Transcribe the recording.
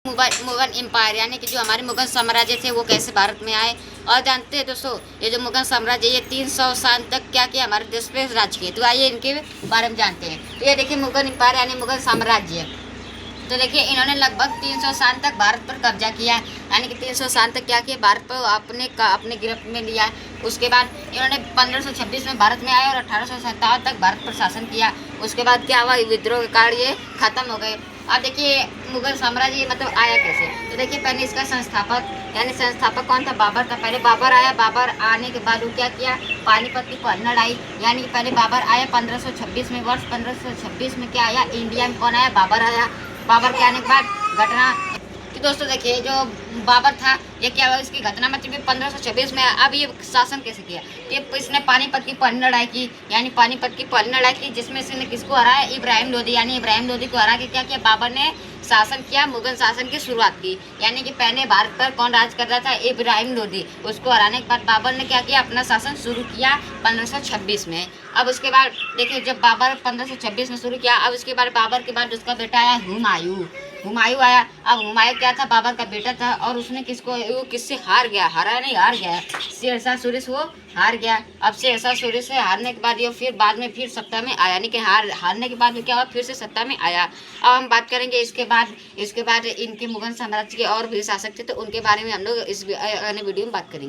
Mughal empire यानी कि जो हमारे मुगल साम्राज्य थे वो कैसे भारत में आए। और जानते हैं दोस्तों, ये जो मुगल साम्राज्य ये 300 साल तक क्या किया, हमारे देश पे राज किए। तो आइए इनके बारे में जानते हैं। तो ये देखिए मुगल एम्पायर यानी मुगल साम्राज्य। तो देखिए इन्होंने लगभग 300 साल तक भारत पर कब्जा किया, यानी कि 300 साल तक क्या किया, भारत पर अपने गिरफ्त में लिया। उसके बाद इन्होंने 1526 में भारत में आए और 1857 तक भारत पर शासन किया। उसके बाद क्या हुआ, विद्रोह के कारण ये खत्म हो गए। अब देखिए मुगल साम्राज्य मतलब आया कैसे। तो देखिए पहले इसका संस्थापक कौन था, बाबर था। पहले बाबर आया, बाबर आने के बाद वो क्या किया, पानीपत की पलटन आई। यानी कि पहले बाबर आया 1526 में, वर्ष 1526 में क्या आया, इंडिया में कौन आया, बाबर आया। बाबर के आने के बाद घटना कि दोस्तों देखिए जो बाबर था ये क्या हुआ, इसकी घटना मतलब 1526 में। अब ये शासन कैसे किया, ये इसने पानीपत की पहली लड़ाई की, यानी पानीपत की पहली लड़ाई की, जिसमें इसने किसको हराया, इब्राहिम लोदी। यानी इब्राहिम लोदी को हरा के क्या किया, बाबर ने शासन किया, मुगल शासन की शुरुआत की। यानी कि पहले भारत पर कौन राज कर रहा था, इब्राहिम लोदी। उसको हराने के बाद बाबर ने क्या किया, अपना शासन शुरू किया 1526 में। अब उसके बाद देखिए जब बाबर 1526 में शुरू किया, अब उसके बाद बाबर के बाद उसका बेटा आया हुमायूं। हुमायूं आया। अब हुमायूं क्या था, बाबर का बेटा था, और उसने वो किससे हार गया, हारा नहीं, हार गया, शेरशाह सूरी से वो हार गया। अब शेरशाह सूरी से हारने के बाद ये फिर बाद में फिर सत्ता में आया, यानी कि हारने के बाद में क्या हुआ, फिर से सत्ता में आया। अब हम बात करेंगे इसके बाद इनके मुगल साम्राज्य के और भी शासक थे, तो उनके बारे में हम लोग इस वीडियो में बात करेंगे।